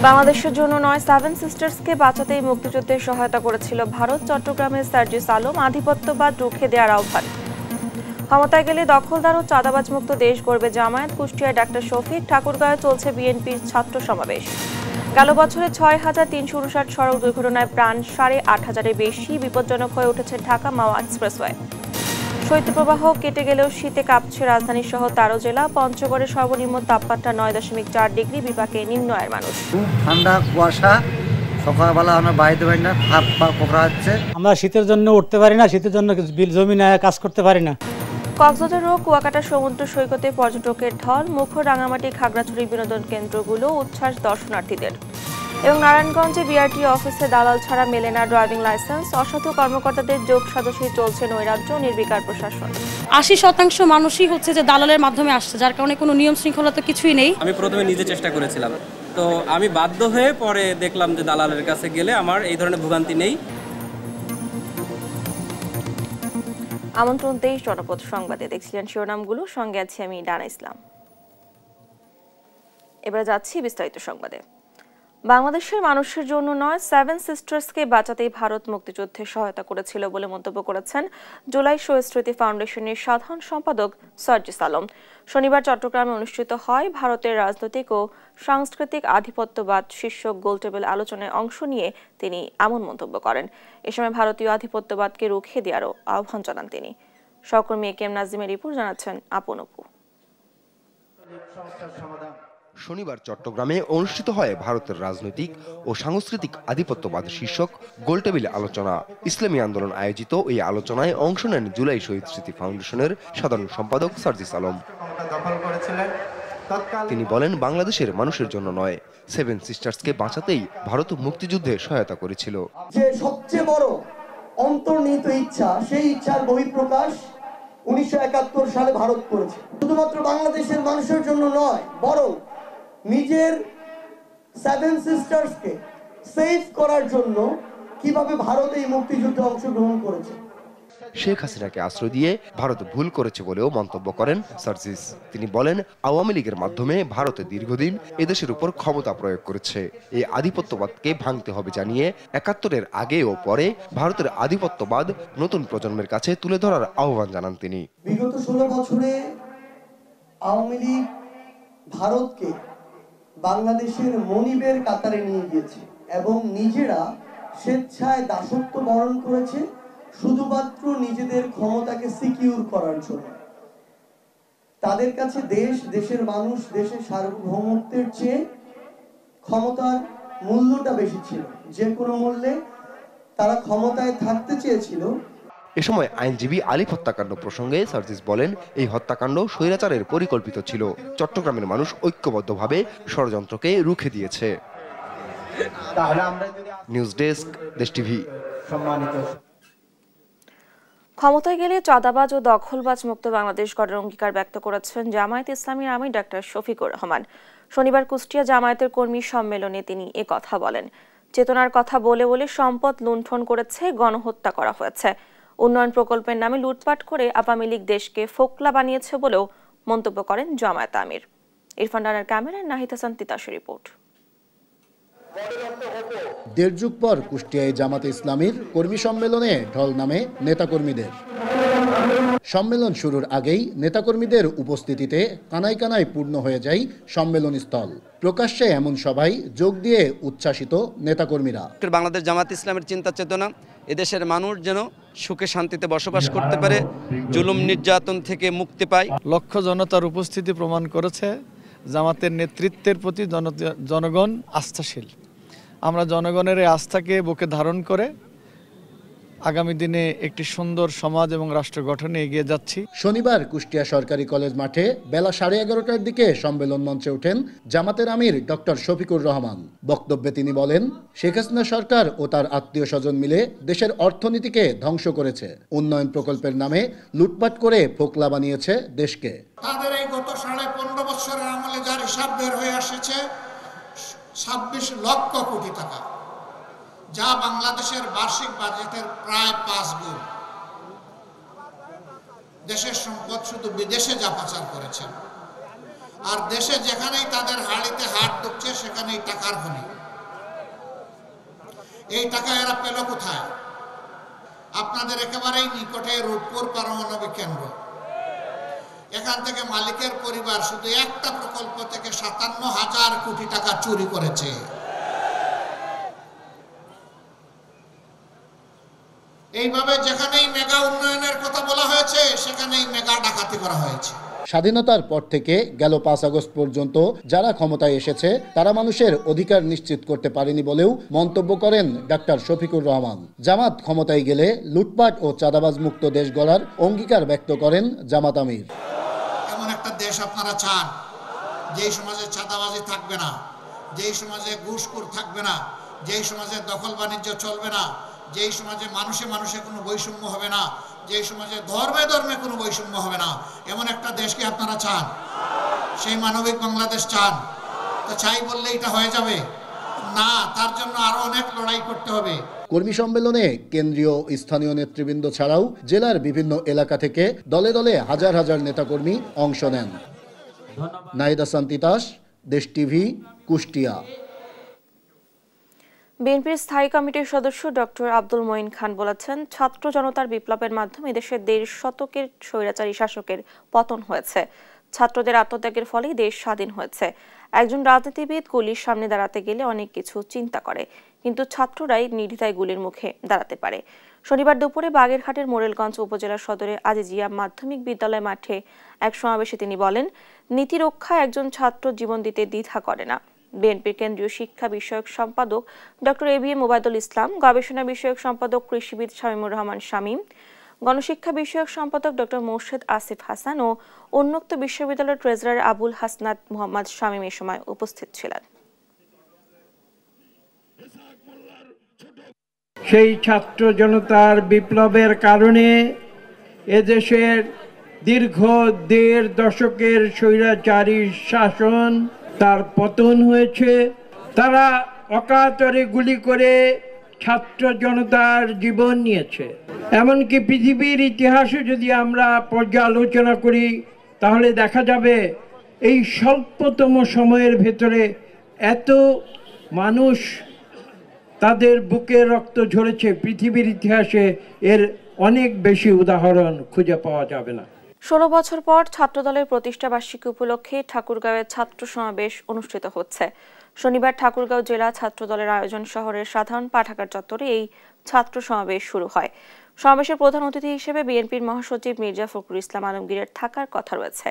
বাংলাদেশের জন্য নয়, সেভেন সিস্টার্সকে বাঁচাতেই মুক্তিযুদ্ধে সহায়তা করেছিল ভারত। চট্টগ্রামের সার্জিস আলম আধিপত্যবাদ রুখে দেওয়ার আহ্বান। ক্ষমতায় গেলে দখলদার ও চাঁদাবাজ মুক্ত দেশ গড়বে জামায়াত। কুষ্টিয়ায় ডাক্তার শফিক। ঠাকুরগাঁয়ে চলছে বিএনপির ছাত্র সমাবেশ। গেল বছরে ৬,৩৫৯ সড়ক দুর্ঘটনায় প্রাণ ৮,৫০০-এর বেশি। বিপজ্জনক হয়ে উঠেছে ঢাকা মাওয়া এক্সপ্রেসওয়ে। শৈত্যপ্রবাহ কেটে গেলেও শীতে কাঁপছে রাজধানী সহ ১৩ জেলা। পঞ্চগড়ে সর্বনিম্ন তাপমাত্রা ৯.৪ ডিগ্রি। বিপাকে নিম্ন আয়ের মানুষ। ঠান্ডা কুয়াশা, সকালবেলা আমরা বাইরে পারি না, হাত পা পোকরা হচ্ছে। আমরা শীতের জন্য উঠতে পারি না, শীতের জন্য জমিনে কাজ করতে পারি না। কক্সবাজার ও কুয়াকাটা সমুদ্র সৈকতে পর্যটকের ঢল। মুখর, রাঙামাটি, খাগড়াছড়ি বিনোদন কেন্দ্রগুলো উচ্ছ্বাস দর্শনার্থীদের। এবং নারায়ণগঞ্জে বিআরটি অফিসে দালাল ছাড়া মেলে না ড্রাইভিং লাইসেন্স। অসাধু কর্মকর্তাদের যোগ সাজসে চলছে নৈরাজ্য। নির্বিকার প্রশাসন। ৮০% মানুষই হচ্ছে যে দালালের মাধ্যমে আসছে, যার কারণে কোনো নিয়ম শৃঙ্খলা তো কিছুই নেই। আমি প্রথমে নিজে চেষ্টা করেছিলাম, তো আমি বাধ্য হয়ে পরে দেখলাম যে দালালের কাছে গেলে আমার এই ধরনের ভোগান্তি নেই। আমন্ত্রণ ২৩ জনপদ সংবাদে দেখছিলেন শিরোনামগুলো। সঙ্গে আছি আমি ডানা ইসলাম। এবার যাচ্ছি বিস্তারিত সংবাদে। বাংলাদেশের মানুষের জন্য নয়, সেভেন সিস্টার্সকে বাঁচাতেই ভারত মুক্তিযুদ্ধে সহায়তা করেছিল বলে মন্তব্য করেছেন জুলাই শহীদ স্মৃতি ফাউন্ডেশনের সাধারণ সম্পাদক সার্জিস আলম। শনিবার চট্টগ্রামে অনুষ্ঠিত হয় ভারতের রাজনৈতিক ও সাংস্কৃতিক আধিপত্যবাদ শীর্ষক গোলটেবিল আলোচনায় অংশ নিয়ে তিনি এমন মন্তব্য করেন। এ সময় ভারতীয় আধিপত্যবাদকে রুখে দেওয়ারও আহ্বান জানান তিনি। সহকর্মী এ কে এম নাজিমের রিপোর্ট জানাচ্ছেন আপন অপু। শনিবার চট্টগ্রামে অনুষ্ঠিত হয় ভারতের রাজনৈতিক ও সাংস্কৃতিক আধিপত্যবাদ শীর্ষক গোলটেবিল আলোচনা। ইসলামী আন্দোলন আয়োজিত এই আলোচনায় অংশ নেন জুলাই শহীদ স্মৃতি ফাউন্ডেশনের সাধারণ সম্পাদক সার্জিস আলম। তিনি বলেন, বাংলাদেশের মানুষের জন্য নয়, সেভেন সিস্টার্সকে বাঁচাতেই ভারত মুক্তিযুদ্ধে সহায়তা করেছিল। যে সবচেয়ে বড় অন্তর্নিহিত ইচ্ছা, সেই ইচ্ছার বহিঃপ্রকাশ 1971 সালে ভারত করেছে। শুধুমাত্র বাংলাদেশের মানুষের জন্য নয়, বরং নিজের সেভেন সিস্টার্সকে সেভ করার জন্য কিভাবে ভারত এই মুক্তিযুদ্ধে অংশগ্রহণ করেছে। শেখ হাসিনাকে আশ্রয় দিয়ে ভারত ভুল করেছে বলেও মন্তব্য করেন সার্জিস। তিনি বলেন, আওয়ামী লীগের মাধ্যমে ভারত দীর্ঘদিন এদেশের উপর ক্ষমতা প্রয়োগ করেছে। এই আধিপত্যবাদকে ভাঙতে হবে জানিয়ে ৭১-এর আগে ও পরে ভারতের আধিপত্যবাদ নতুন প্রজন্মের কাছে তুলে ধরার আহ্বান জানান তিনি। বিগত 16 বছরে আওয়ামী লীগ ভারতকে বাংলাদেশের মনিবের কাতারে নিয়ে গিয়েছে এবং নিজেরা স্বেচ্ছায় দাসত্ব বরণ করেছে শুধুমাত্র নিজেদের ক্ষমতাকে সিকিউর করার জন্য। তাদের কাছে দেশ, দেশের মানুষ, দেশের সার্বভৌমত্বের চেয়ে ক্ষমতার মূল্যটা বেশি ছিল। যে কোনো মূল্যে তারা ক্ষমতায় থাকতে চেয়েছিল। এ সময় আইনজীবী আলিফ হত্যাকাণ্ড প্রসঙ্গে সার্জিস বলেন, এই হত্যাকাণ্ড স্বৈরাচারের পরিকল্পিত ছিল। চট্টগ্রামের মানুষ ঐক্যবদ্ধভাবে ষড়যন্ত্রকে রুখে দিয়েছে। নিউজ ডেস্ক, দেশ টিভি। ক্ষমতায় গেলে চাঁদাবাজ ও দখলবাজ মুক্ত বাংলাদেশ গড়ার অঙ্গীকার ব্যক্ত করেছেন জামায়াত ইসলামীর আমির ডাক্তার শফিকুর রহমান। শনিবার কুষ্টিয়া জামায়াতের কর্মী সম্মেলনে তিনি এ কথা বলেন। চেতনার কথা বলে বলে সম্পদ লুণ্ঠন করেছে, গণহত্যা করা হয়েছে, উন্নয়ন প্রকল্পের নামে লুটপাট করে আওয়ামী লীগ দেশকে ফোকলা বানিয়েছে বলেও মন্তব্য করেন জামায়াত আমির। ইরফান রানার ক্যামেরায় নাহিদ হাসান তিতাসের রিপোর্ট। দেড় যুগ পর কুষ্টিয়ায় জামাতে ইসলামীর কর্মী সম্মেলনে ঢল নামে নেতাকর্মীদের। সম্মেলন শুরুর আগেই নেতাকর্মীদের উপস্থিতিতে কানায় কানায় পূর্ণ হয়ে যায় সম্মেলনস্থল। প্রকাশ্যে এমন সভায় যোগ দিয়ে উচ্ছ্বাসিত নেতাকর্মীরা। বাংলাদেশ জামাত ইসলামের চিন্তা চেতনা এদেশের মানুষ যেন সুখে শান্তিতে বসবাস করতে পারে, জুলুম নির্যাতন থেকে মুক্তি পায়। লক্ষ জনতার উপস্থিতি প্রমাণ করেছে জামাতের নেতৃত্বের প্রতি জনগণ আস্থাশীল। আমরা জনগণের এই আস্থাকে বুকে ধারণ করে আগামী দিনে একটি সুন্দর সমাজ এবং রাষ্ট্র গঠনে এগিয়ে যাচ্ছি। শনিবার কুষ্টিয়া সরকারি কলেজ মাঠে বেলা 11:30টার দিকে সম্মেলন মঞ্চে ওঠেন জামাতের আমির ডক্টর শফিকুর রহমান। বক্তব্যে তিনি বলেন, শেখ হাসিনা সরকার ও তার আত্মীয় স্বজন মিলে দেশের অর্থনীতিকে ধ্বংস করেছে, উন্নয়ন প্রকল্পের নামে লুটপাট করে ফোকলা বানিয়েছে দেশকে। তাদের এই গত 15.5 বছরের আমলে যার হিসাব বের হয়ে আসছে 26 লক্ষ কোটি টাকা, যা বাংলাদেশের বার্ষিক বাজেটের প্রায় 5 গুণ। দেশের সম্পদ শুধু বিদেশে যা পাচার করেছেন, আর দেশে যেখানেই তাদের হাড়িতে হাত ঢুকছে সেখানেই টাকার খনি। এই টাকা এরা পেল কোথায়? আপনাদের একেবারেই নিকটে রূপপুর পারমাণবিক কেন্দ্র। এখান থেকে মালিকের পরিবার শুধু একটা প্রকল্প থেকে ৫৭,০০০ কোটি টাকা চুরি করেছে। এইভাবে যেখানেই মেগা উন্নয়নের কথা বলা হয়েছে সেখানেই মেগা ডাকাতি করা হয়েছে। স্বাধীনতার পর থেকে গেল ৫ আগস্ট পর্যন্ত যারা ক্ষমতায় এসেছে তারা মানুষের অধিকার নিশ্চিত করতে পারেনি বলেও মন্তব্য করেন ডাক্তার শফিকুর রহমান। জামাত ক্ষমতায় গেলে লুটপাট ও চাঁদাবাজ মুক্ত দেশ গড়ার অঙ্গীকার ব্যক্ত করেন জামাত আমির। এমন একটা দেশ আপনারা চান যেই সমাজে চাঁদাবাজি থাকবে না, যেই সমাজে ঘুষখোর থাকবে না, যেই সমাজে দখল বাণিজ্য চলবে না, যেই সমাজে মানুষে মানুষে কোনো বৈষম্য হবে না, যেই সমাজে ধর্মে ধর্মে কোনো বৈষম্য হবে না, এমন একটা দেশকে আপনারা চান? সেই মানবিক বাংলাদেশ চান? তো চাই বললে এটা হয়ে যাবে না, তার জন্য আরো অনেক লড়াই করতে হবে। কর্মী সম্মেলনে কেন্দ্রীয় স্থানীয় নেতৃবৃন্দ ছাড়াও জেলার বিভিন্ন এলাকা থেকে দলে দলে হাজার হাজার নেতাকর্মী অংশ নেন। নাহিদ হাসান তিতাস, দেশ টিভি, কুষ্টিয়া। বিএনপির স্থায়ী কমিটির সদস্য ডক্টর আব্দুল মঈন খান বলেছেন, ছাত্র জনতার বিপ্লবের মাধ্যমে দেশের ১.৫ শতকের স্বৈরাচারী শাসকের পতন হয়েছে। ছাত্রদের আত্মত্যাগের ফলেই দেশ স্বাধীন হয়েছে। একজন রাজনীতিবিদ গুলির সামনে দাঁড়াতে গেলে অনেক কিছু চিন্তা করে, কিন্তু ছাত্ররাই নির্দ্বিধায় গুলির মুখে দাঁড়াতে পারে। শনিবার দুপুরে বাগেরহাটের মোরেলগঞ্জ উপজেলা সদরে আজিজিয়া মাধ্যমিক বিদ্যালয় মাঠে এক সমাবেশে তিনি বলেন, নীতি রক্ষায় একজন ছাত্র জীবন দিতে দ্বিধা করে না। বিএনপির কেন্দ্রীয় শিক্ষা বিষয়ক সম্পাদক ডক্টর এবিএম ওবায়দুল ইসলাম, গবেষণা বিষয়ক সম্পাদক কৃষিবিদ শামীমুর রহমান শামীম, গণশিক্ষা বিষয়ক সম্পাদক ডক্টর মোর্শেদ আসিফ হাসান ও উন্মুক্ত বিশ্ববিদ্যালয়ের ট্রেজারার আবুল হাসনাত মোহাম্মদ শামীম এ সময় উপস্থিত ছিলেন। সেই ছাত্র জনতার বিপ্লবের কারণে এদেশের দীর্ঘ ১.৫ দশকের স্বৈরাচারী শাসন তার পতন হয়েছে। তারা অকাতরে গুলি করে ছাত্র জনতার জীবন নিয়েছে। এমনকি পৃথিবীর ইতিহাসে যদি আমরা পর্যালোচনা করি তাহলে দেখা যাবে এই স্বল্পতম সময়ের ভেতরে এত মানুষ তাদের বুকে রক্ত ঝরেছে, পৃথিবীর ইতিহাসে এর অনেক বেশি উদাহরণ খুঁজে পাওয়া যাবে না। ১৬ বছর পর ছাত্রদলের প্রতিষ্ঠা বার্ষিকী উপলক্ষে ঠাকুরগাঁওয়ে ছাত্র সমাবেশ অনুষ্ঠিত হচ্ছে। শনিবার ঠাকুরগাঁও জেলা ছাত্রদলের আয়োজন শহরের সাধারণ পাঠাগার চত্বরে এই ছাত্র সমাবেশ শুরু হয়। সমাবেশের প্রধান অতিথি হিসেবে বিএনপির মহাসচিব মির্জা ফখরুল ইসলাম আলমগীরের থাকার কথা রয়েছে।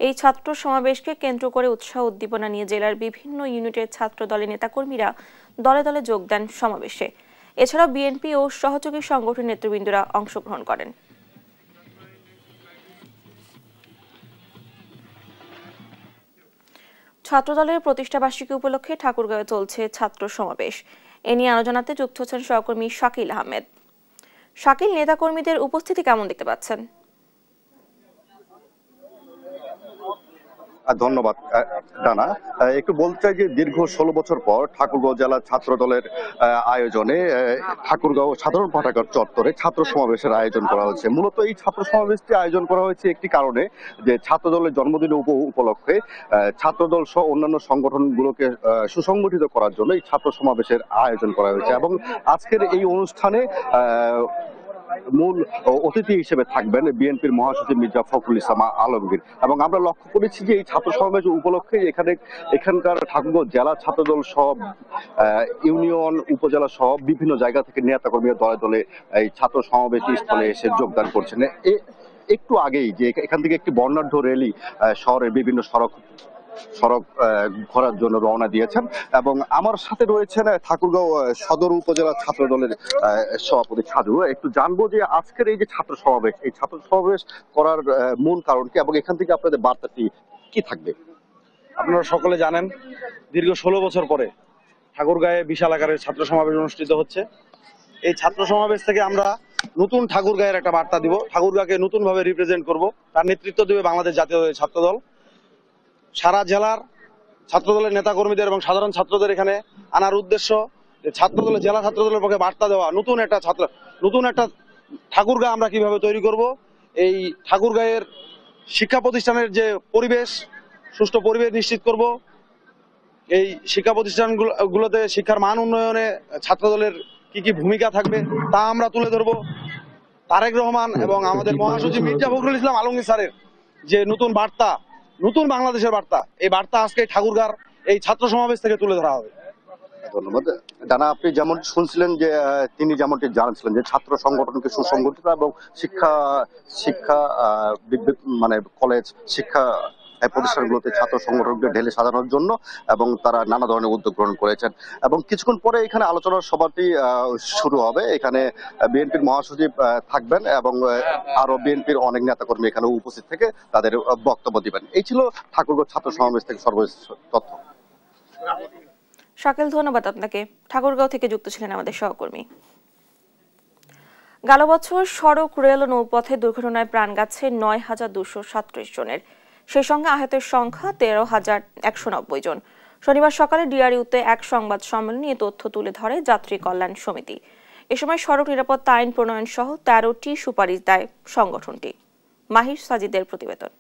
এই ছাত্র সমাবেশকে কেন্দ্র করে উৎসাহ উদ্দীপনা নিয়ে জেলার বিভিন্ন ইউনিটের ছাত্র দলের নেতাকর্মীরা দলে দলে যোগ দেন সমাবেশে। এছাড়াও বিএনপি ও সহযোগী সংগঠনের নেতৃবৃন্দরা অংশগ্রহণ করেন। ছাত্রদলের প্রতিষ্ঠা বার্ষিকী উপলক্ষে ঠাকুরগাঁওয়ে চলছে ছাত্র সমাবেশ। এ নিয়ে আলোচনাতে যুক্ত হচ্ছেন সহকর্মী শাকিল আহমেদ। শাকিল, নেতাকর্মীদের উপস্থিতি কেমন দেখতে পাচ্ছেন? ধন্যবাদ ডানা। একটু বলতে চাই যে দীর্ঘ ১৬ বছর পর ঠাকুরগাঁও জেলা ছাত্র দলের আয়োজনে ঠাকুরগাঁও সাধারণ পাঠাগার চত্বরে ছাত্র সমাবেশের আয়োজন করা হয়েছে। মূলত এই ছাত্র সমাবেশটি আয়োজন করা হয়েছে একটি কারণে, যে ছাত্র দলের জন্মদিন উপলক্ষে ছাত্রদল সহ অন্যান্য সংগঠনগুলোকে সুসংগঠিত করার জন্য এই ছাত্র সমাবেশের আয়োজন করা হয়েছে। এবং আজকের এই অনুষ্ঠানে মূল অতিথি হিসেবে থাকবেন বিএনপির মহাসচিব মির্জা ফখরুল ইসলাম আলমগীর। এবং আমরা লক্ষ্য করেছি যে এই ছাত্র সমাবেশ উপলক্ষে এখানকার ঠাকুরগাঁও জেলা ছাত্রদল সহ ইউনিয়ন উপজেলা সহ বিভিন্ন জায়গা থেকে নেতাকর্মীরা দলে দলে এই ছাত্র সমাবেশ স্থলে এসে যোগদান করছেন। একটু আগেই যে এখান থেকে একটি বর্ণাঢ্য র্যালি শহরের বিভিন্ন সড়ক ঘোরার জন্য রওনা দিয়েছেন। এবং আমার সাথে রয়েছেন ঠাকুরগাঁও সদর উপজেলা ছাত্র দলের সভাপতি সাজু। একটু জানবো যে আজকের এই যে ছাত্র সমাবেশ, এই ছাত্র সমাবেশ করার মূল কারণ কি এবং এখান থেকে আপনাদের বার্তাটি কি থাকবে? আপনারা সকলে জানেন, দীর্ঘ ১৬ বছর পরে ঠাকুরগাঁয়ে বিশাল আকারের ছাত্র সমাবেশ অনুষ্ঠিত হচ্ছে। এই ছাত্র সমাবেশ থেকে আমরা নতুন ঠাকুরগাঁয়ের একটা বার্তা দিব, ঠাকুরগাঁকে নতুন ভাবে রিপ্রেজেন্ট করব। তার নেতৃত্ব দেবে বাংলাদেশ জাতীয় ছাত্র দল। সারা জেলার ছাত্রদলের নেতাকর্মীদের এবং সাধারণ ছাত্রদের এখানে আনার উদ্দেশ্য ছাত্রদলের জেলা ছাত্রদলের পক্ষে বার্তা দেওয়া, নতুন একটা ঠাকুরগাঁ আমরা কিভাবে তৈরি করব। এই ঠাকুরগাঁয়ের শিক্ষা প্রতিষ্ঠানের যে পরিবেশ, সুষ্ঠু পরিবেশ নিশ্চিত করব। এই শিক্ষা প্রতিষ্ঠানগুলোতে শিক্ষার মান উন্নয়নে ছাত্রদলের কি ভূমিকা থাকবে তা আমরা তুলে ধরব। তারেক রহমান এবং আমাদের মহাসচিব মির্জা ফখরুল ইসলাম আলমগীর স্যারের যে নতুন বার্তা, নতুন বাংলাদেশের বার্তা, এই বার্তা আজকে ঠাকুরগাঁর এই ছাত্র সমাবেশ থেকে তুলে ধরা হবে। ধন্যবাদ। ডানা, আপনি যেমন শুনছিলেন যে তিনি যেমনটি জানাচ্ছিলেন যে ছাত্র সংগঠনকে সুসংগঠিত এবং শিক্ষা মানে কলেজ শিক্ষা প্রতিষ্ঠানগুলোতে ছাত্র সংগঠনকে ঢেলে সাজানোর জন্য এবং তারা নানা ধরনের উদ্যোগ গ্রহণ করেছেন। এবং কিছুক্ষণ পরে এখানে আলোচনার সভাটি শুরু হবে। এখানে বিএনপির মহাসচিব থাকবেন এবং আরো বিএনপির অনেক নেতাকর্মী এখানে উপস্থিত থেকে তাদের বক্তব্য দিবেন। এই ছিল ঠাকুরগাঁও ছাত্র সমাবেশ থেকে সর্বশেষ তথ্য। শাকিল, ধন্যবাদ আপনাকে। ঠাকুরগাঁও থেকে যুক্ত ছিলেন আমাদের সহকর্মী। গেল বছর সড়ক, রেল ও নৌপথে দুর্ঘটনায় প্রাণ গেছে ৯,২৩৭ জনের। সেই সঙ্গে আহতের সংখ্যা ১৩,১৯০ জন। শনিবার সকালে ডিআরইউতে এক সংবাদ সম্মেলনে এ তথ্য তুলে ধরে যাত্রী কল্যাণ সমিতি। এ সময় সড়ক নিরাপত্তা আইন প্রণয়ন সহ ১৩টি সুপারিশ দেয় সংগঠনটি। মাহির সাজিদের প্রতিবেদন।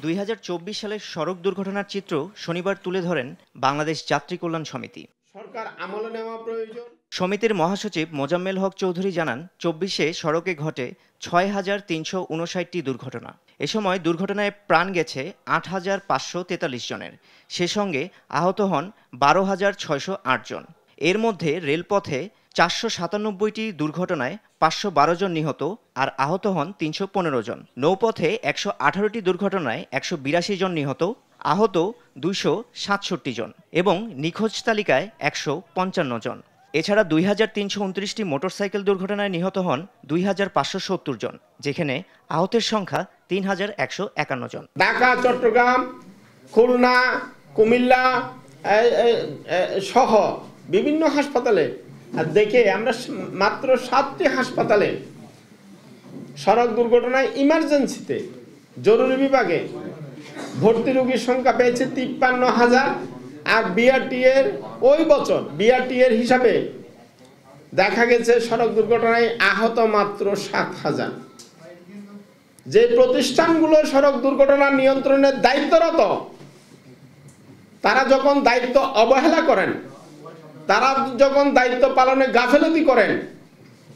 ২০২৪ সালের সড়ক দুর্ঘটনার চিত্র শনিবার তুলে ধরেন বাংলাদেশ যাত্রী কল্যাণ সমিতি। সরকার আমলে নেওয়া প্রয়োজন। সমিতির মহাসচিব মোজাম্মেল হক চৌধুরী জানান, ২৪-এ সড়কে ঘটে ৬,৩৫৯টি দুর্ঘটনা। এ সময় দুর্ঘটনায় প্রাণ গেছে ৮,৫৪৩ জনের। সে সঙ্গে আহত হন ১২,৬০৮ জন। এর মধ্যে রেলপথে ৪৯৭টি দুর্ঘটনায় ৫১২ জন নিহত আর আহত হন ৩১৫ জন। নৌপথে ১১৮টি দুর্ঘটনায় ১৮২ জন নিহত, আহত ২৬৭ জন এবং নিখোঁজ তালিকায় ১৫৫ জন। এছাড়া ২,৩২৯টি মোটরসাইকেল দুর্ঘটনায় নিহত হন ২,৫৭০ জন, যেখানে আহতের সংখ্যা ৩,১৫১ জন। ঢাকা, চট্টগ্রাম, খুলনা, কুমিল্লা সহ বিভিন্ন হাসপাতালে দেখে আমরা মাত্র 7টি হাসপাতালে সড়ক দুর্ঘটনায় ইমার্জেন্সিতে জরুরি বিভাগে ভর্তি রোগীর সংখ্যা পেয়েছে ৫৩,০০০। আর বিআরটি এর ওই বছর বিআরটি এর হিসাবে দেখা গেছে সড়ক দুর্ঘটনায় আহত মাত্র ৭,০০০। যে প্রতিষ্ঠানগুলো সড়ক দুর্ঘটনা নিয়ন্ত্রণের দায়িত্বরত, তারা যখন দায়িত্ব অবহেলা করেন, তারা যখন দায়িত্ব পালনে গাফেলতি করেন,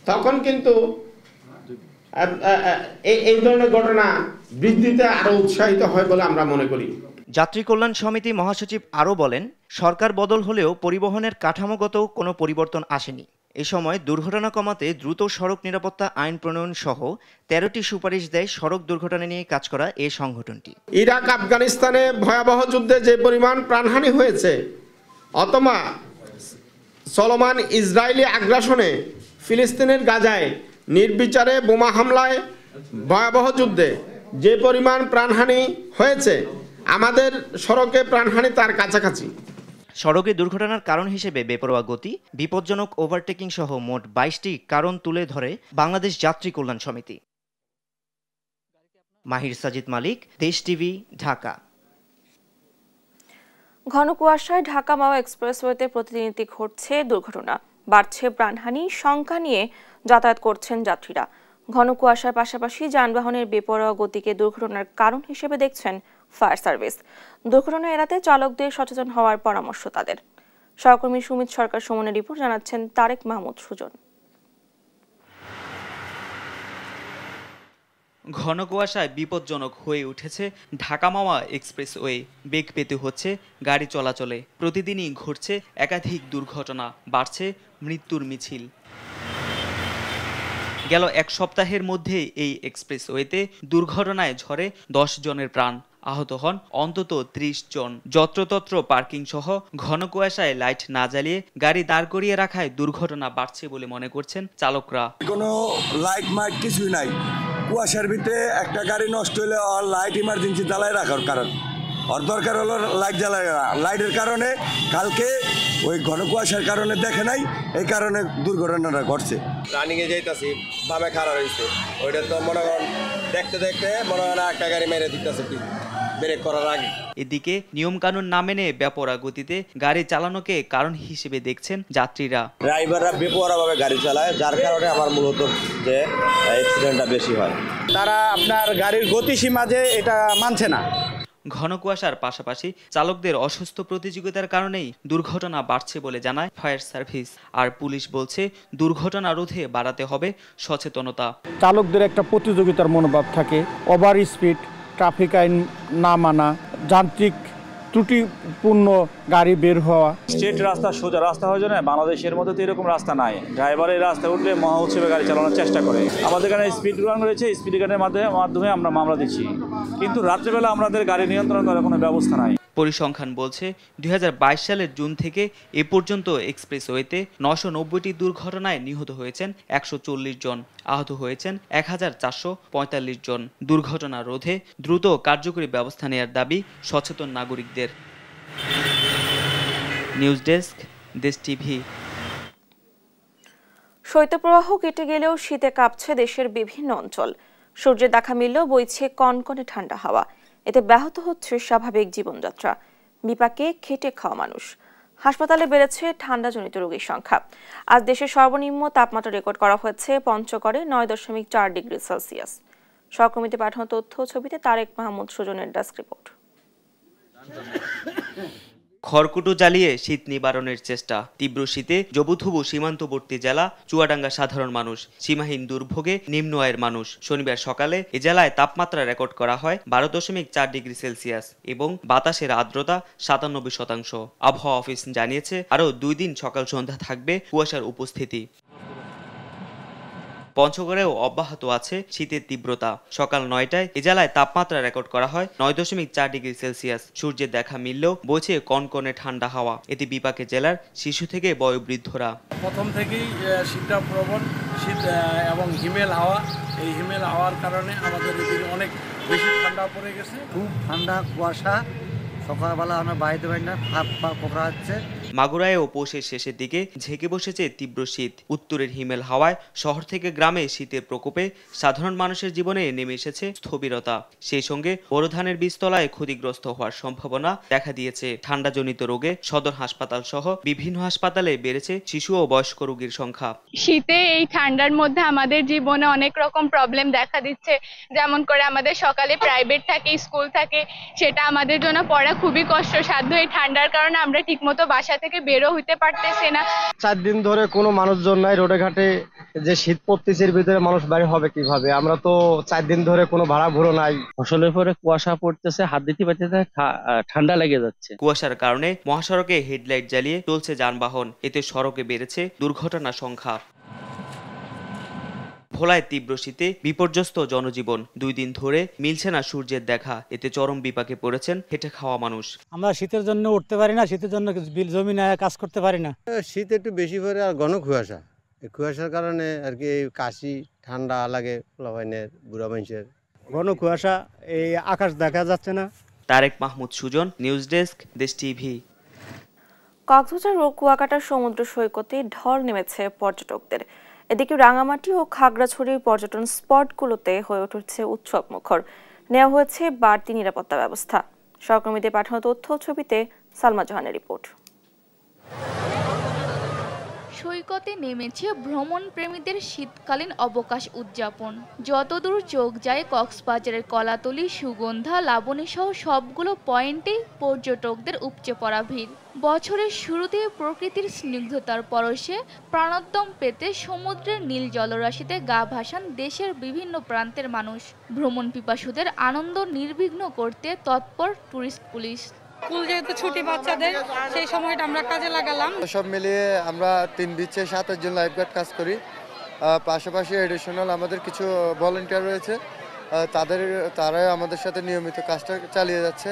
তখন কিন্তু এই ধরনের ঘটনা বৃদ্ধিতে আরো উৎসাহিত হয় বলে আমরা মনে করি। যাত্রী কল্যাণ সমিতি মহাসচিব আরও বলেন, সরকার বদল হলেও পরিবহনের কাঠামোগত কোনো পরিবর্তন আসেনি। এ সময় দুর্ঘটনা কমাতে দ্রুত সড়ক নিরাপত্তা আইন প্রণয়ন সহ ১৩টি সুপারিশ দেয় সড়ক দুর্ঘটনা নিয়ে কাজ করা এই সংগঠনটি। ইরাক, আফগানিস্তানে ভয়াবহ যুদ্ধে যে পরিমাণ প্রাণহানি হয়েছে, অথবা চলমান ইসরায়েলি আগ্রাসনে ফিলিস্তিনের গাজায় নির্বিচারে বোমা হামলায় ভয়াবহ যুদ্ধে যে পরিমাণ প্রাণহানি হয়েছে, আমাদের সড়কে প্রাণহানি তার কাছাকাছি। সড়কে দুর্ঘটনার কারণ হিসেবে বেপরোয়া গতি, বিপজ্জনক ওভারটেকিং সহ মোট ২২টি কারণ তুলে ধরে বাংলাদেশ যাত্রী কল্যাণ সমিতি। মাহির সাজিদ মালিক, দেশ টিভি, ঢাকা। ঘন কুয়াশায় ঢাকা মাওয়া এক্সপ্রেসওয়েতে প্রতিদিনই ঘটছে দুর্ঘটনা, বাড়ছে প্রাণহানি। শঙ্কা নিয়ে যাতায়াত করছেন যাত্রীরা। ঘন কুয়াশার পাশাপাশি যানবাহনের বেপরোয়া গতিকে দুর্ঘটনার কারণ হিসেবে দেখছেন ফায়ার সার্ভিস। দুর্ঘটনা এড়াতে চালকদের সচেতন হওয়ার পরামর্শ তাদের। সহকর্মী সুমিত সরকার সুমনের রিপোর্ট, জানাচ্ছেন তারেক মাহমুদ সুজন। ঘন কুয়াশায় বিপজ্জনক হয়ে উঠেছে ঢাকা মাওয়া এক্সপ্রেসওয়ে। বেগ পেতে হচ্ছে গাড়ি চলাচলে। প্রতিদিনই ঘটছে একাধিক দুর্ঘটনা, বাড়ছে মৃত্যুর মিছিল। গেল এক সপ্তাহের মধ্যে এই এক্সপ্রেসওয়েতে দুর্ঘটনায় ঝরে 10 জনের প্রাণ, আহত হন অন্তত 30 জন। যত্রতত্র পার্কিং সহ ঘন কুয়াশায় লাইট না জ্বালিয়ে গাড়ি দাঁড় করিয়ে রাখায় দুর্ঘটনা বাড়ছে বলে মনে করছেন চালকরা। কোনো লাইট মাইট কিছুই নাই, কুয়াশার ভিতরে একটা গাড়ি নষ্ট হলে আর লাইট ইমার্জেন্সি জ্বালায় রাখার কারণ ওর দরকার হলো লাইট জ্বালায়। লাইটের কারণে কালকে ওই ঘন কুয়াশার কারণে দেখে নাই, এই কারণে দুর্ঘটনাটা ঘটছে। রানিংয়ে যাইতাছি, বামে খারাপ হয়েছে, ওইটা তো মনে করেন দেখতে দেখতে মনে করেন একটা গাড়ি মেরে দিতেছে ব্রেক করার আগে। এদিকে নিয়মকানুন না মেনে বেপরোয়া গতিতে গাড়ি চালানোকে কারণ হিসেবে দেখছেন যাত্রীরা। ড্রাইভাররা বেপরোয়াভাবে গাড়ি চালায়, যার কারণে আমার মূলত যে অ্যাক্সিডেন্টটা বেশি হয়। তারা আপনার গাড়ির গতিসীমা যে এটা মানছে না। ঘন কুয়াশার পাশাপাশি চালকদের অসুস্থ প্রতিযোগিতার কারণেই দুর্ঘটনা বাড়ছে বলে জানায় ফায়ার সার্ভিস। আর পুলিশ বলছে দুর্ঘটনা রোধে বাড়াতে হবে সচেতনতা। চালকদের একটা প্রতিযোগিতার মনোভাব থাকে, ওভার স্পিড, ট্রাফিক আইন না মানা, যান্ত্রিক ত্রুটিপূর্ণ গাড়ি বের হওয়া। স্ট্রেট রাস্তা, সোজা রাস্তা হয়ে যায় না, বাংলাদেশের মধ্যে তো এরকম রাস্তা নাই। ড্রাইভার এই রাস্তায় উঠলে মহা উৎসবে গাড়ি চালানোর চেষ্টা করে। আমাদের এখানে স্পিড গান রয়েছে, স্পিড গানের মাধ্যমে আমরা মামলা দিচ্ছি, কিন্তু রাত্রেবেলা আমাদের গাড়ি নিয়ন্ত্রণ করার কোনো ব্যবস্থা নাই। পরিসংখ্যান বলছে 2022 সালের জুন থেকে এ পর্যন্ত এক্সপ্রেসওয়েতে 990টি দুর্ঘটনায় নিহত হয়েছেন 140 জন, আহত হয়েছেন 1445 জন। দুর্ঘটনা রোধে দ্রুত কার্যকরী ব্যবস্থা নেওয়ার দাবি সচেতন নাগরিকদের। নিউজ ডেস্ক, দেশ টিভি। শৈত্যপ্রবাহ কেটে গেলেও শীতে কাঁপছে দেশের বিভিন্ন অঞ্চল। সূর্যের দেখা মিললেও বইছে কনকনে ঠান্ডা হাওয়া। এতে ব্যাহত হচ্ছে স্বাভাবিক জীবনযাত্রা। বিপাকে খেটে খাওয়া মানুষ। হাসপাতালে বেড়েছে ঠান্ডাজনিত রোগীর সংখ্যা। আজ দেশের সর্বনিম্ন তাপমাত্রা রেকর্ড করা হয়েছে পঞ্চগড়ে 9.4 ডিগ্রি সেলসিয়াস। সহকর্মীতে পাঠানো তথ্য ছবিতে তারেক মাহমুদ সুজনের ডেস্ক রিপোর্ট। খড়কুটো জ্বালিয়ে শীত নিবারণের চেষ্টা। তীব্র শীতে জবুথুবু সীমান্তবর্তী জেলা চুয়াডাঙ্গা সাধারণ মানুষ, সীমাহীন দুর্ভোগে নিম্ন আয়ের মানুষ। শনিবার সকালে এ জেলায় তাপমাত্রা রেকর্ড করা হয় 12.4 ডিগ্রি সেলসিয়াস এবং বাতাসের আর্দ্রতা 97%। আবহাওয়া অফিস জানিয়েছে আরও 2 দিন সকাল সন্ধ্যা থাকবে কুয়াশার উপস্থিতি। পঞ্চগড়েও অব্যাহত আছে শীতের তীব্রতা। সকাল 9টায় এ জেলায় তাপমাত্রা রেকর্ড করা হয় 9.4 ডিগ্রি সেলসিয়াস। সূর্যের দেখা মিললেও বইছে কনকনে ঠান্ডা হাওয়া। এতে বিপাকে জেলার শিশু থেকে বয়োবৃদ্ধরা। প্রথম থেকেই শীতটা প্রবল, শীত এবং হিমেল হাওয়া। এই হিমেল হাওয়ার কারণে আমাদের এদিকে অনেক বেশি ঠান্ডা পড়ে গেছে। খুব ঠান্ডা, কুয়াশা, সকালবেলা আমরা বাইরে পারি না, হাত পা কোঁকড়া হচ্ছে। মাগুরায়ও পৌষের শেষের দিকে ঝেঁকে বসেছে তীব্র শীত। উত্তরের হিমেল হাওয়ায় শহর থেকে গ্রামে শীতের প্রকোপে সাধারণ মানুষের জীবনে নেমে এসেছে স্থবিরতা। সেই সঙ্গে বড় ধানের বীজতলায় ক্ষতিগ্রস্ত হওয়ার সম্ভাবনা দেখা দিয়েছে। ঠান্ডাজনিত রোগে সদর হাসপাতাল সহ বিভিন্ন হাসপাতালে বেড়েছে শিশু ও বয়স্ক রোগীর সংখ্যা। শীতে এই ঠান্ডার মধ্যে আমাদের জীবনে অনেক রকম প্রবলেম দেখা দিচ্ছে। যেমন করে আমাদের সকালে প্রাইভেট থাকে, স্কুল থাকে, সেটা আমাদের জন্য পড়া খুবই কষ্টসাধ্য। এই ঠান্ডার কারণে আমরা ঠিকমতো বাসা থেকে বেরো হইতে পারতেছে না। 4 দিন ধরে কোনো মানুষজন নাই রোডে ঘাটে। যে শীত পড়তেছে এর ভিতরে মানুষ বাইরে হবে কিভাবে? আমরা তো 4 দিন ধরে কোনো ভাড়া ভুরো নাই। ফসলের পরে কুয়াশা পড়তেছে, হাত দিতে পারতেছে, ঠান্ডা লেগে যাচ্ছে। কুয়াশার কারণে মহাসড়কে হেডলাইট জ্বালিয়ে চলছে যানবাহন। এতে সড়কে বেড়েছে দুর্ঘটনার সংখ্যা। ভোলায় তীব্র শীতে বিপর্যস্ত জনজীবন। 2 দিন ধরে মিলছে না সূর্যের দেখা। এতে চরম বিপাকে পড়েছেন খেটে খাওয়া মানুষ। আমরা শীতের জন্য উঠতে পারি না, শীতের জন্য জমিনে কাজ করতে পারি না। শীত একটু বেশি পড়ে আর ঘন কুয়াশা। এই কুয়াশার কারণে আর কি কাশি ঠান্ডা লাগে পোলাপাইনের, বুড়া মানুষের। ঘন কুয়াশা, এই আকাশ দেখা যাচ্ছে না। তারেক মাহমুদ সুজন, নিউজ ডেস্ক, দেশ টিভি। কক্সবাজার ও কুয়াকাটার সমুদ্র সৈকতে ঢল নেমেছে পর্যটকদের। এদিকে রাঙামাটি ও খাগড়াছড়ির পর্যটন স্পটগুলোতে হয়ে উঠছে উৎসব মুখর। নেওয়া হয়েছে বাড়তি নিরাপত্তা ব্যবস্থা। সহকর্মীদের পাঠানো তথ্য ছবিতে সালমা জাহানের রিপোর্ট। সৈকতে নেমেছে ভ্রমণ প্রেমীদের শীতকালীন অবকাশ উদযাপন। যতদূর চোখ যায় কক্সবাজারের কলাতলি, সুগন্ধা, লাবণী সহ সবগুলো পয়েন্টেই পর্যটকদের উপচে পড়া ভিড়। বছরের শুরুতে প্রকৃতির স্নিগ্ধতার পরশে প্রাণোদ্যম পেতে সমুদ্রের নীল জলরাশিতে গা ভাসান দেশের বিভিন্ন প্রান্তের মানুষ। ভ্রমণ পিপাসুদের আনন্দ নির্বিঘ্ন করতে তৎপর টুরিস্ট পুলিশ। স্কুল যেহেতু ছুটি বাচ্চাদের, সেই সময়টা আমরা কাজে লাগালাম। সব মিলিয়ে আমরা 3 বিচে 7 জন লাইফগার্ড কাজ করি। পাশাপাশি এডিশনাল আমাদের কিছু ভলান্টিয়ার রয়েছে, তারা আমাদের সাথে নিয়মিত কাজটা চালিয়ে যাচ্ছে।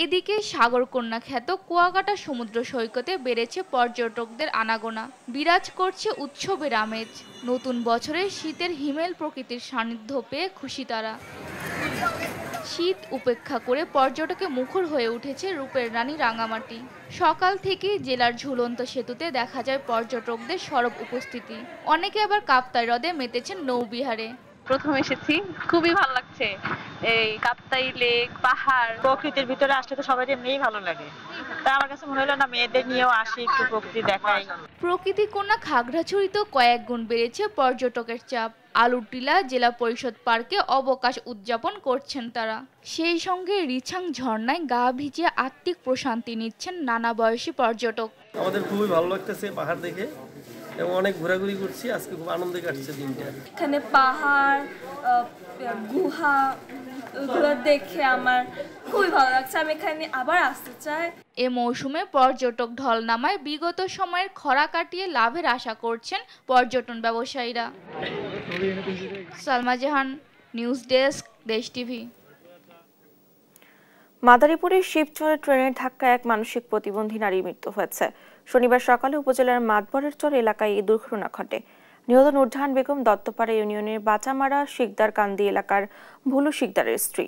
এদিকে সাগরকন্যা খ্যাত কুয়াকাটা সমুদ্র সৈকতে বেড়েছে পর্যটকদের আনাগোনা। বিরাজ করছে উৎসবের আমেজ। নতুন বছরে শীতের হিমেল প্রকৃতির সান্নিধ্য পেয়ে খুশি তারা। শীত উপেক্ষা করে পর্যটকে মুখর হয়ে উঠেছে রূপের রানী রাঙামাটি। সকাল থেকে জেলার ঝুলন্ত সেতুতে দেখা যায় পর্যটকদের সরব উপস্থিতি। অনেকে আবার কাপ্তাই হ্রদে মেতেছেন নৌবিহারে। প্রথম এসেছি, খুবই ভালো লাগছে। এই কাপ্তাই লেক, পাহাড়, প্রকৃতির ভিতরে আসলে তো সবাই এমনিই ভালো লাগে। তাই আমার কাছে মনে হলো না মেয়েদের নিয়েও আসি, একটু প্রকৃতি দেখাই। প্রকৃতি কন্যা খাগড়াছড়িতে কয়েক গুণ বেড়েছে পর্যটকের চাপ। আলুরটিলা জেলা পরিষদ পার্কে অবকাশ উদযাপন করছেন তারা। সেই সঙ্গে রিছাং ঝর্ণায় গা ভিজিয়ে আত্মিক প্রশান্তি নিচ্ছেন নানা বয়সী পর্যটক। আমাদের খুবই ভালো লাগতেছে পাহাড় দেখে এবং অনেক ঘোরাঘুরি করছি। আজকে খুব আনন্দে কাটছে দিনটা। এখানে পাহাড়, গুহা ওগুলো দেখে আমার খুবই ভালো লাগছে। আমি এখানে আবার আসতে চাই। এ মৌসুমে পর্যটক ঢল নামায় বিগত সময়ের খরা কাটিয়ে লাভের আশা করছেন পর্যটন ব্যবসায়ীরা। সালমা জাহান, নিউজ ডেস্ক, দেশ টিভি। মাদারীপুরের শিবচরে ট্রেনের ধাক্কায় এক মানসিক প্রতিবন্ধী নারীর মৃত্যু হয়েছে। শনিবার সকালে উপজেলার মাতবরের চর এলাকায় এই দুর্ঘটনা ঘটে। নিহত নূরজাহান বেগম দত্তপাড়া ইউনিয়নের বাচামারা শিকদার কান্দি এলাকার ভুলু শিকদারের স্ত্রী।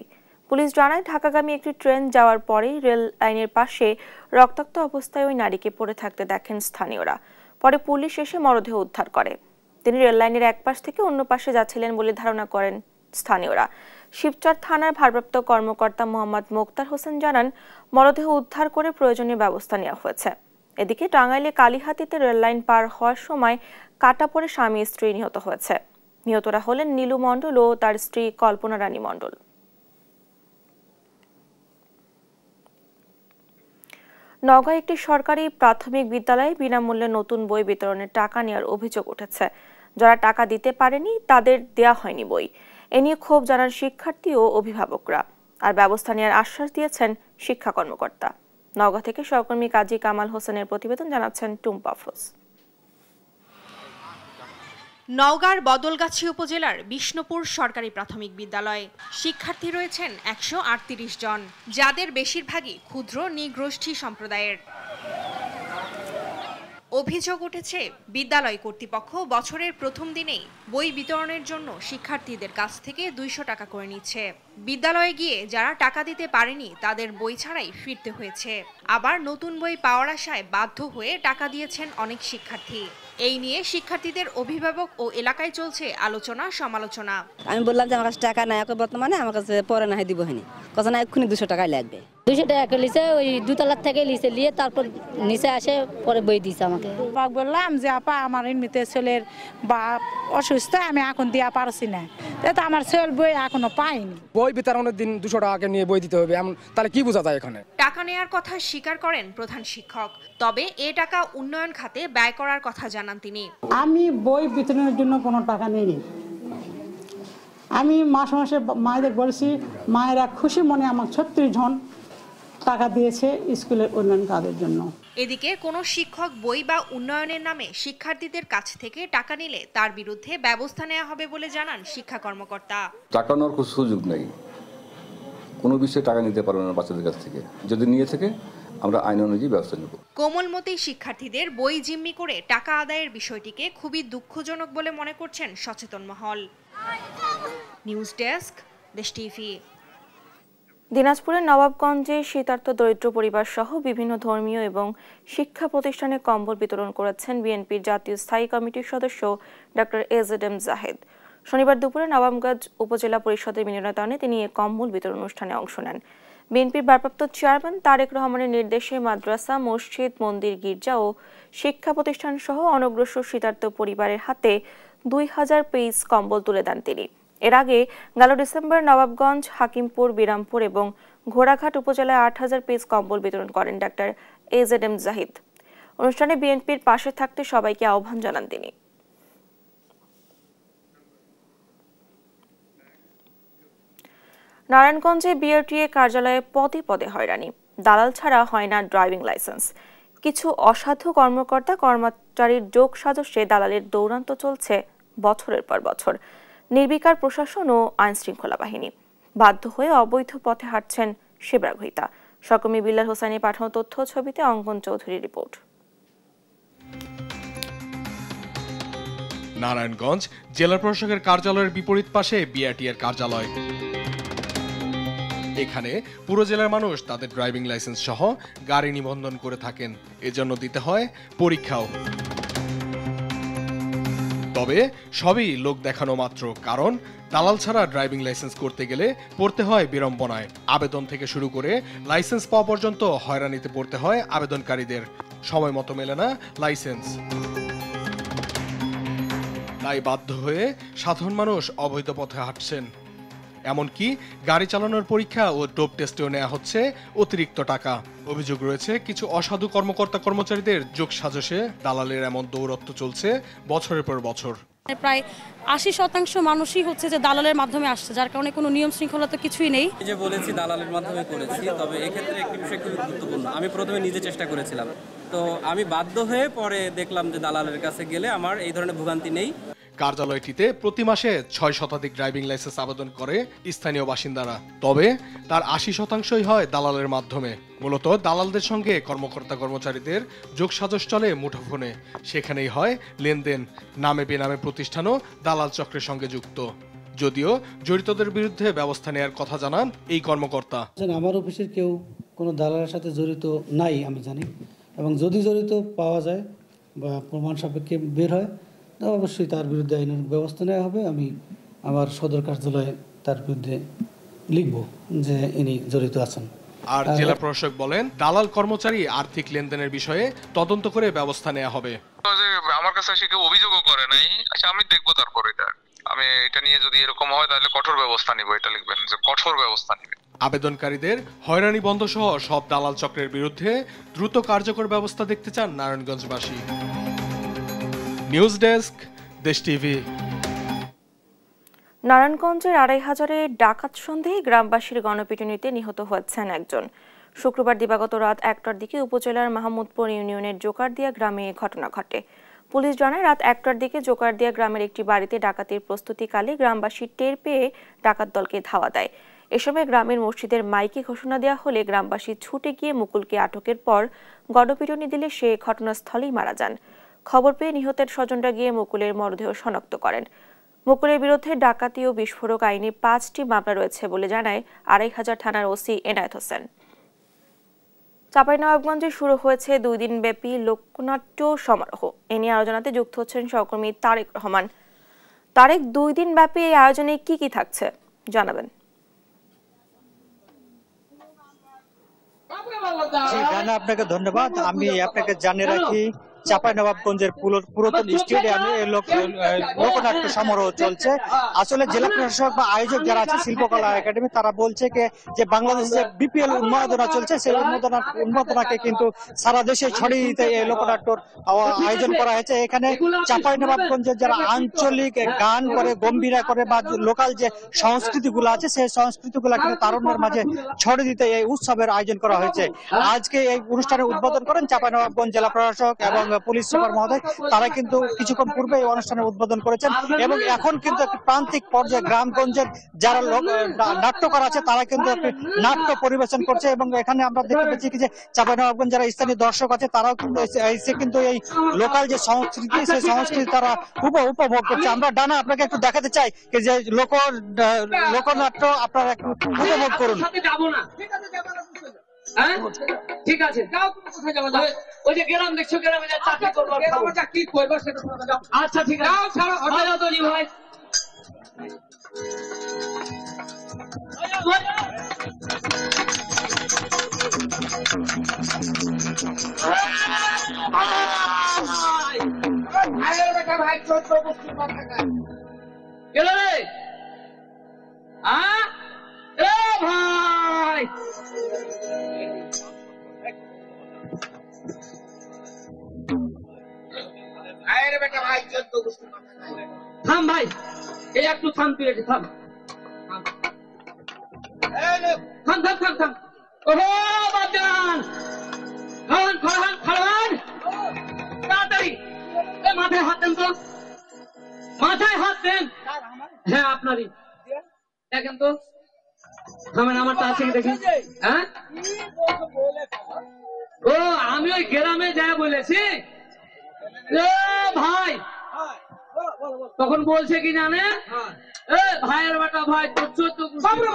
পুলিশ জানায় ঢাকাগামী একটি ট্রেন যাওয়ার পরেই রেল লাইনের পাশে রক্তাক্ত অবস্থায় ওই নারীকে পড়ে থাকতে দেখেন স্থানীয়রা। পরে পুলিশ এসে মরদেহ উদ্ধার করে। তিনি রেল লাইনের এক পাশ থেকে অন্য পাশে যাচ্ছিলেন বলে ধারণা করেন স্থানীয়রা। শিবচর থানার ভারপ্রাপ্ত কর্মকর্তা মোহাম্মদ মোক্তার হোসেন জানান, মরদেহ উদ্ধার করে প্রয়োজনীয় ব্যবস্থা নেওয়া হয়েছে। এদিকে টাঙ্গাইলে কালীহাতিতে রেললাইন পার হওয়ার সময় কাটা পড়ে স্বামী স্ত্রী নিহত হয়েছে। নিহতরা হলেন নীলু মণ্ডল ও তার স্ত্রী কল্পনা রানী মণ্ডল। নওগাঁয় একটি সরকারি প্রাথমিক বিদ্যালয়ে বিনামূল্যে নতুন বই বিতরণের টাকা নেওয়ার অভিযোগ উঠেছে। যারা টাকা দিতে পারেনি তাদের দেয়া হয়নি বই। এ নিয়ে ক্ষোভ জানান শিক্ষার্থী ও অভিভাবকরা। আর ব্যবস্থা নেওয়ার আশ্বাস দিয়েছেন শিক্ষা কর্মকর্তা। নওগাঁ থেকে সহকর্মী কাজী কামাল হোসেনের প্রতিবেদন, জানাচ্ছেন টুম্পা আফরোজ। নওগাঁর বদলগাছি উপজেলার বিষ্ণুপুর সরকারি প্রাথমিক বিদ্যালয়ে শিক্ষার্থী রয়েছেন 138 জন, যাদের বেশিরভাগই ক্ষুদ্র নৃগোষ্ঠী সম্প্রদায়ের। অভিযোগ উঠেছে, বিদ্যালয় কর্তৃপক্ষ বছরের প্রথম দিনেই বই বিতরণের জন্য শিক্ষার্থীদের কাছ থেকে 200 টাকা করে নিচ্ছে। বিদ্যালয়ে গিয়ে যারা টাকা দিতে পারেনি তাদের বই ছাড়াই ফিরতে হয়েছে। আবার নতুন বই পাওয়ার আশায় বাধ্য হয়ে টাকা দিয়েছেন অনেক শিক্ষার্থী। এই নিয়ে শিক্ষার্থীদের অভিভাবক ও এলাকায় চলছে আলোচনা সমালোচনা। আমি বললাম যে আমার কাছে টাকা নাই, বর্তমানে আমার কাছে পরে না দিব হয়নি, কথা না এক্ষুনি 200 টাকাই লাগবে। 200 টাকা লিছে, ওই দুতলার থেকে লিছে, নিয়ে তারপর নিচে আসে পরে বই দিছে আমাকে। বললাম যে আপা আমার এমনিতে ছেলের বাপ অসুস্থ, আমি এখন দিয়া পারছি না, তো আমার ছেলের বই এখনো পাইনি। বই বিতরণের দিন 200 টাকা নিয়ে বই দিতে হবে, তাহলে কি বোঝা যায় এখানে? টাকা নেয়ার কথা স্বীকার করেন প্রধান শিক্ষক, তবে এ টাকা উন্নয়ন খাতে ব্যয় করার কথা জানান তিনি। আমি বই বিতরণের জন্য কোনো টাকা নেইনি। আমি মাসে মাসে মায়েদের বলছি, মায়েরা খুশি মনে আমার 36 জন টাকা দিয়েছে স্কুলের উন্নয়ন কাজের জন্য। এদিকে কোনো শিক্ষক বই বা উন্নয়নের নামে শিক্ষার্থীদের কাছ থেকে টাকা নিলে তার বিরুদ্ধে ব্যবস্থা নেওয়া হবে বলে জানান শিক্ষা কর্মকর্তা। টাকা নেওয়ার কোনো সুযোগ নেই, কোনো বিষয়ে টাকা নিতে পারবে না বাচ্চাদের কাছ থেকে। যদি নিয়ে থাকে আমরা আইন অনুযায়ী ব্যবস্থা নেব। কোমলমতি শিক্ষার্থীদের বই জিম্মি করে টাকা আদায়ের বিষয়টিকে খুবই দুঃখজনক বলে মনে করছেন সচেতন মহল। নিউজ ডেস্ক, দেশ টিভি। দিনাজপুরের নবাবগঞ্জে শীতার্ত দরিদ্র পরিবার সহ বিভিন্ন ধর্মীয় এবং শিক্ষা প্রতিষ্ঠানে কম্বল বিতরণ করেছেন বিএনপির জাতীয় স্থায়ী কমিটির সদস্য ডক্টর এজেডএম জাহেদ। শনিবার দুপুরে নবাবগঞ্জ উপজেলা পরিষদের মিলনায়তনে তিনি এ কম্বল বিতরণ অনুষ্ঠানে অংশ নেন। বিএনপির ভারপ্রাপ্ত চেয়ারম্যান তারেক রহমানের নির্দেশে মাদ্রাসা, মসজিদ, মন্দির, গির্জা ও শিক্ষা প্রতিষ্ঠান সহ অনগ্রসর শীতার্ত পরিবারের হাতে 2000 পিস কম্বল তুলে দেন তিনি। এর আগে গেল ডিসেম্বর নবাবগঞ্জ, হাকিমপুর, বিরামপুর এবং ঘোড়াঘাট উপজেলায় 8000 পিস কম্বল বিতরণ করেন ডক্টর এজেডএম জাহিদ। অনুষ্ঠানে বিএনপির পাশে থাকতে সবাইকে আহ্বান জানান তিনি। নারায়ণগঞ্জে বিআরটিএ কার্যালয়ে পদে পদে হয়রানি, দালাল ছাড়া হয় না ড্রাইভিং লাইসেন্স। কিছু অসাধু কর্মকর্তা কর্মচারীর যোগ সাজস্যে দালালের দৌরাত্ম্য চলছে বছরের পর বছর। নির্বিকার প্রশাসন ও আইন শৃঙ্খলা বাহিনী বাধ্য হয়ে অবৈধ পথে হাঁটছেন সেবরাগ্রহীতা। সহকর্মী বিল্লাল হোসেনের পাঠানো তথ্য ছবিতে অঙ্কন চৌধুরীর রিপোর্ট। নারায়ণগঞ্জ জেলা প্রশাসকের কার্যালয়ের বিপরীত পাশে বিআরটিএর কার্যালয়। এখানে পুরো জেলার মানুষ তাদের ড্রাইভিং লাইসেন্স সহ গাড়ি নিবন্ধন করে থাকেন, এজন্য দিতে হয় পরীক্ষাও। তবে সবই লোক দেখানো মাত্র, কারণ দালাল ছাড়া ড্রাইভিং লাইসেন্স করতে গেলে পড়তে হয় বিড়ম্বনায়। আবেদন থেকে শুরু করে লাইসেন্স পাওয়া পর্যন্ত হয়রানিতে পড়তে হয় আবেদনকারীদের, সময় মতো মেলে না লাইসেন্স। তাই বাধ্য হয়ে সাধারণ মানুষ অবৈধ পথে হাঁটছেন। এমনকি গাড়ি চালানোর পরীক্ষা ও ডোপ টেস্টেও নেওয়া হচ্ছে অতিরিক্ত টাকা। অভিযোগ রয়েছে কিছু অসাধু কর্মকর্তা কর্মচারীদের যোগসাজশে দালালের এমন দৌরত্ব চলছে বছরের পর বছর। প্রায় ৮০% মানুষই হচ্ছে যে দালালের মাধ্যমে আসছে, যার কারণে কোনো নিয়ম শৃঙ্খলা তো কিছুই নেই। যে বলেছি দালালের মাধ্যমে করেছি, তবে এক্ষেত্রে একটি বিষয় খুবই গুরুত্বপূর্ণ। আমি প্রথমে নিজে চেষ্টা করেছিলাম, তো আমি বাধ্য হয়ে পরে দেখলাম যে দালালের কাছে গেলে আমার এই ধরনের ভোগান্তি নেই। কার্যালয়টিতে প্রতি মাসে ৬ শতাধিক ড্রাইভিং লাইসেন্স আবেদন করে স্থানীয় বাসিন্দারা, তবে তার ৮০% হয় দালালের মাধ্যমে। মূলত দালালদের সঙ্গে কর্মকর্তা কর্মচারীদের যোগসাজশ চলে মুঠোফোনে, সেখানেই হয় লেনদেন। নামে বেনামে প্রতিষ্ঠানও দালাল চক্রের সঙ্গে যুক্ত, যদিও জড়িতদের বিরুদ্ধে ব্যবস্থা নেওয়ার কথা জানান এই কর্মকর্তা। আমার অফিসের কেউ কোনো দালালের সাথে জড়িত নাই আমি জানি, এবং যদি জড়িত পাওয়া যায় বা প্রমাণ সাপেক্ষে বের হয় অবশ্যই তার বিরুদ্ধে আইনের ব্যবস্থা নেওয়া হবে। আমি আমার সদর কার্যালয়ে তার বিরুদ্ধে লিখব যে ইনি জড়িত আছেন। আর জেলা প্রশাসক বলেন, দালাল কর্মচারী আর্থিক লেনদেনের বিষয়ে তদন্ত করে ব্যবস্থা নেওয়া হবে। আমার কাছে এসে কেউ অভিযোগও করে নাই, আচ্ছা আমি দেখবো তারপর আমি এটা নিয়ে যদি এরকম হয় তাহলে কঠোর ব্যবস্থা নিব, এটা লিখবেন যে কঠোর ব্যবস্থা নিবে। আবেদনকারীদের হয়রানি বন্ধ সহ সব দালাল চক্রের বিরুদ্ধে দ্রুত কার্যকর ব্যবস্থা দেখতে চান নারায়ণগঞ্জবাসী। নিউজ ডেস্ক, দেশ টিভি। নারায়ণগঞ্জের ২৫০০-এ ডাকাত সন্দেহে গ্রামবাসীর গণপিটুনিতে নিহত হয়েছেন একজন। শুক্রবার দিবাগত রাত ১টার দিকে উপজেলার মাহমুদপুর ইউনিয়নের জোকারদিয়া গ্রামে এ ঘটনা ঘটে। পুলিশ জানায়, রাত ১টার দিকে জোকারদিয়া গ্রামের একটি বাড়িতে ডাকাতির প্রস্তুতিকালে গ্রামবাসী টের পেয়ে ডাকাত দলকে ধাওয়া দেয়। এ সময় গ্রামের মসজিদের মাইকে ঘোষণা দেওয়া হলে গ্রামবাসী ছুটে গিয়ে মুকুলকে আটকের পর গণপিটুনি দিলে সে ঘটনাস্থলেই মারা যান। খবর পেয়ে নিহতের স্বজনরা গিয়ে মুকুলের মরদেহ শনাক্ত করেন। মুকুলের বিরুদ্ধে ডাকাতি ও বিস্ফোরক আইনে ৫টি মামলা রয়েছে বলে জানায় ২৫০০ থানার ওসি এনায়েত হোসেন। চাঁপাইনবাবগঞ্জে শুরু হয়েছে ২ দিনব্যাপী লোকনাট্য সমারোহ। এ নিয়ে আলোচনাতে যুক্ত হচ্ছেন সহকর্মী তারেক রহমান। তারেক, ২ দিনব্যাপী এই আয়োজনে কি কি থাকছে জানাবেন? আপনাকে ধন্যবাদ। আমি আপনাকে জানিয়ে রাখি, চাঁপাইনবাবগঞ্জের পুরাতন স্টেডিয়ামে লোকনাট্য সমারোহ চলছে। আসলে জেলা প্রশাসক বা আয়োজক যারা আছে শিল্পকলা একাডেমি, তারা বলছে যে বাংলাদেশে বিপিএল উন্মাদনা চলছে, সেই উন্মাদনাকে কিন্তু সারা দেশে ছড়িয়ে দিতে এই লোকনাট্যর আয়োজন করা হয়েছে। এখানে চাঁপাইনবাবগঞ্জের যারা আঞ্চলিক গান করে, গম্ভীরা করে বা লোকাল যে সংস্কৃতিগুলো আছে, সেই সংস্কৃতিগুলো কিন্তু তারুণ্যের মাঝে ছড়িয়ে দিতে এই উৎসবের আয়োজন করা হয়েছে। আজকে এই অনুষ্ঠানের উদ্বোধন করেন চাঁপাইনবাবগঞ্জ জেলা প্রশাসক এবং পুলিশ সুপার মহোদয়। তারা কিন্তু কিছুক্ষণ পূর্বে এই অনুষ্ঠানের উদ্বোধন করেছেন এবং এখন কিন্তু একটি প্রান্তিক পর্যায়ে গ্রামগঞ্জের যারা নাট্যকার আছে তারা কিন্তু একটি নাট্য পরিবেশন করছে। এবং এখানে আমরা দেখতে পাচ্ছি যে চাঁপাইনবাবগঞ্জ যারা স্থানীয় দর্শক আছে তারাও কিন্তু এসে কিন্তু এই লোকাল যে সংস্কৃতি, সেই সংস্কৃতি তারা উপভোগ করছে। আমরা ডানা আপনাকে একটু দেখাতে চাই যে লোকনাট্য আপনারা একটু উপভোগ করুন। ঠিক আছে, কোথায় যাবো? ওই যে গ্রাম দেখছো, গ্রামে চাকরি করবো, কি করবো সেটা। আচ্ছা ঠিক আছে, ভাই ভাই চোদ্দ বস্তু গেল রে ভাই। থাম ভাই, এই একটু থাম, তুই থাম থাম থাম থাম থাম। ওহো বাদান, খাওয়ান খাওয়ান খাওয়ান তাড়াতাড়ি। মাথায় হাত দেন তো, মাথায় হাত দেন। হ্যাঁ আপনারই, দেখেন তো থামেন, আমার তা আছে দেখেন। হ্যাঁ ও আমি ওই গ্রামে যা বলেছি ভাই, তখন বলছে কি জানে ভাইয়ের বেটা ভাই তোর 14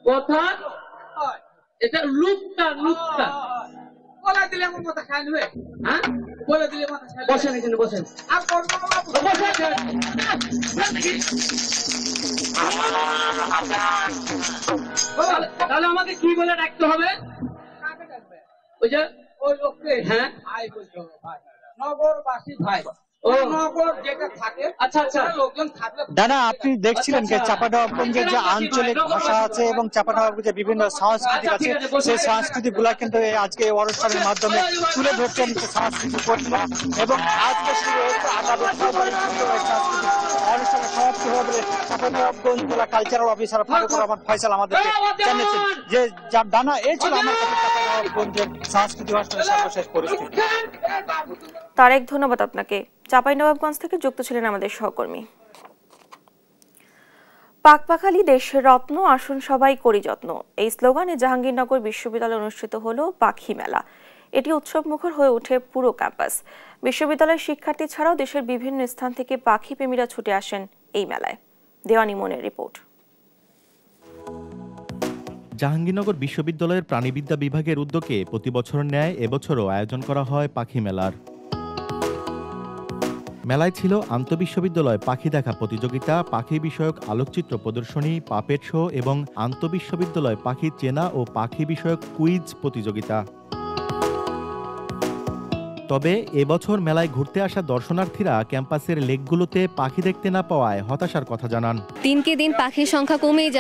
কথা এটা লুকটা বলা দিলে আমার মাথা খাই নেবে। হ্যাঁ বলে দিলে মাথা খাই। বসেন এখানে বসেন। আর করবো তাহলে আমাকে কি বলে ডাকতে হবে? ওই যে ওই লোককে। হ্যাঁ নগরবাসী ভাই। দাদা আপনি দেখছিলেন যে চাঁপানবাবগঞ্জের যে আঞ্চলিক ভাষা আছে এবং চাঁপানবাবগঞ্জের বিভিন্ন সংস্কৃতি আছে, সেই সংস্কৃতি গুলা কিন্তু আজকে অনুষ্ঠানের মাধ্যমে তুলে ধরছেন সাংস্কৃতিক কর্মীরা। এবং আজকে শুরু হচ্ছে অনুষ্ঠানের সমাপ্তি হবে বলে চাঁপানবাবগঞ্জ জেলা কালচারাল অফিসার ফারুকুর রহমান ফয়সাল আমাদেরকে জানিয়েছেন। যে ডানা এই ছিল আমার চাঁপানবাবগঞ্জের সাংস্কৃতিক অনুষ্ঠানের সর্বশেষ পরিস্থিতি। তারেক, ধন্যবাদ আপনাকে। চাঁপাইনবাবগঞ্জ থেকে যুক্ত ছিলেন আমাদের সহকর্মী। পাকপাখালি দেশের রত্ন, আসুন সবাই করি যত্ন, এই স্লোগানে জাহাঙ্গীরনগর বিশ্ববিদ্যালয়ে অনুষ্ঠিত হলো পাখি মেলা। এটি উৎসবমুখর হয়ে ওঠে পুরো ক্যাম্পাস। বিশ্ববিদ্যালয়ের শিক্ষার্থী ছাড়াও দেশের বিভিন্ন স্থান থেকে পাখি প্রেমীরা ছুটে আসেন এই মেলায়। দেওয়ানি মনের রিপোর্ট। জাহাঙ্গীরনগর বিশ্ববিদ্যালয়ের প্রাণীবিদ্যা বিভাগের উদ্যোগে প্রতি বছরের ন্যায় এবছরও আয়োজন করা হয় পাখি মেলার। মেলায় ছিল আন্তঃবিশ্ববিদ্যালয় পাখি দেখা প্রতিযোগিতা, পাখি বিষয়ক আলোকচিত্র প্রদর্শনী, পাপেট শো এবং আন্তঃবিশ্ববিদ্যালয় পাখি চেনা ও পাখি বিষয়ক কুইজ প্রতিযোগিতা। তবে এবছর মেলায় ঘুরতে আসা দর্শনার্থীরা ক্যাম্পাসের লেকগুলোতে পাখি দেখতে না পাওয়ায় হতাশার কথা জানান। দিনকে দিন পাখির সংখ্যা কমেই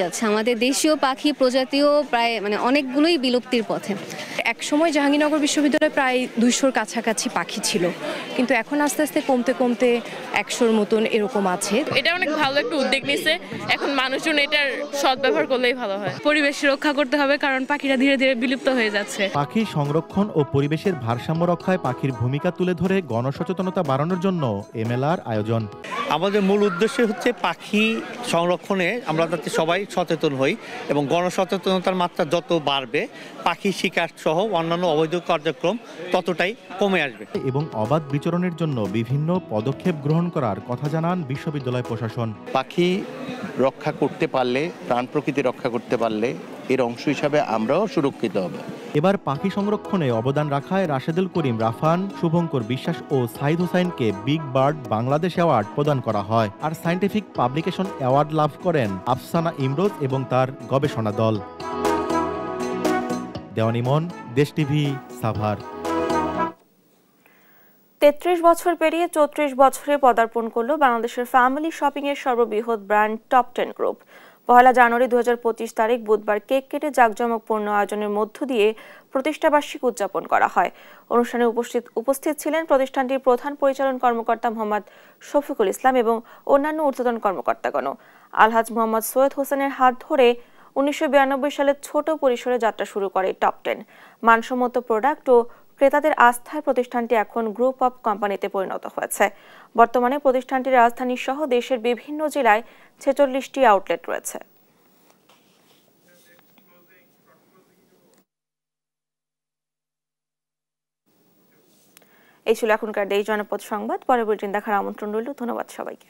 যাচ্ছে। আমাদের দেশীয় পাখি প্রজাতিও প্রায় অনেকগুলোই বিলুপ্তির পথে। একসময় জাহাঙ্গীরনগর বিশ্ববিদ্যালয়ে প্রায় 200-র কাছাকাছি পাখি ছিল, কিন্তু এখন আস্তে আস্তে কমতে 100-র মতন এরকম আছে। এটা অনেক ভালো একটা উদ্যোগ নিছে। এখন মানুষজন এটার সদ্ব্যবহার করলেই ভালো হয়। পরিবেশ রক্ষা করতে হবে, কারণ পাখিরা ধীরে ধীরে বিলুপ্ত হয়ে যাচ্ছে। পাখি সংরক্ষণ ও পরিবেশের ভারসাম্য রক্ষায় পাখির ভূমিকা তুলে ধরে গণসচেতনতা বাড়ানোর জন্য এ মেলার আয়োজন। আমাদের মূল উদ্দেশ্য হচ্ছে পাখি সংরক্ষণে আমরা যাতে সবাই সচেতন হই এবং গণসচেতনতার মাত্রা যত বাড়বে পাখি শিকার সহ অন্যান্য অবৈধ কার্যক্রম ততটাই কমে আসবে। এবং অবাধ বিচরণের জন্য বিভিন্ন পদক্ষেপ গ্রহণ করার কথা জানান বিশ্ববিদ্যালয় প্রশাসন। পাখি রক্ষা করতে পারলে, প্রাণ প্রকৃতি রক্ষা করতে পারলে এর অংশ হিসাবে আমরাও সুরক্ষিত হব। এবার পাখি সংরক্ষণে অবদান রাখায় রাশেদুল করিম রাফান, শুভঙ্কর বিশ্বাস ও সাইদ হোসাইনকে বিগ বার্ড বাংলাদেশ অ্যাওয়ার্ড প্রদান করা হয়। আর সায়েন্টিফিক পাবলিকেশন অ্যাওয়ার্ড লাভ করেন আফসানা ইমরোজ এবং তার গবেষণা দল। দেওয়ানি মন, দেশ টিভি, সাভার। 33 বছর পেরিয়ে 34 বছরে পদার্পণ করল বাংলাদেশের ফ্যামিলি শপিং এর সর্ববৃহৎ ব্র্যান্ড টপ 10 গ্রুপ। 1 জানুয়ারি 2025 তারিখ বুধবার কেক কেটে জাঁকজমকপূর্ণ আয়োজনের মধ্য দিয়ে প্রতিষ্ঠাবার্ষিকী উদযাপন করা হয়। অনুষ্ঠানে উপস্থিত ছিলেন প্রতিষ্ঠানটির প্রধান পরিচালন কর্মকর্তা মোহাম্মদ শফিকুল ইসলাম এবং অন্যান্য ঊর্ধ্বতন কর্মকর্তাগণ। আলহাজ মোহাম্মদ সৈয়দ হোসেনের হাত ধরে 1992 সালে ছোট পরিসরে যাত্রা শুরু করে টপ 10। মানসম্মত প্রোডাক্ট ও ক্রেতাদের আস্থায় প্রতিষ্ঠানটি এখন গ্রুপ অফ কোম্পানিতে পরিণত হয়েছে। বর্তমানে প্রতিষ্ঠানটির রাজধানী সহ দেশের বিভিন্ন জেলায় 46টি আউটলেট রয়েছে। এই ছিল এখনকার দেশ জনপদ সংবাদ। পরের বুলেটিন দেখার আমন্ত্রণ রইল। ধন্যবাদ সবাইকে।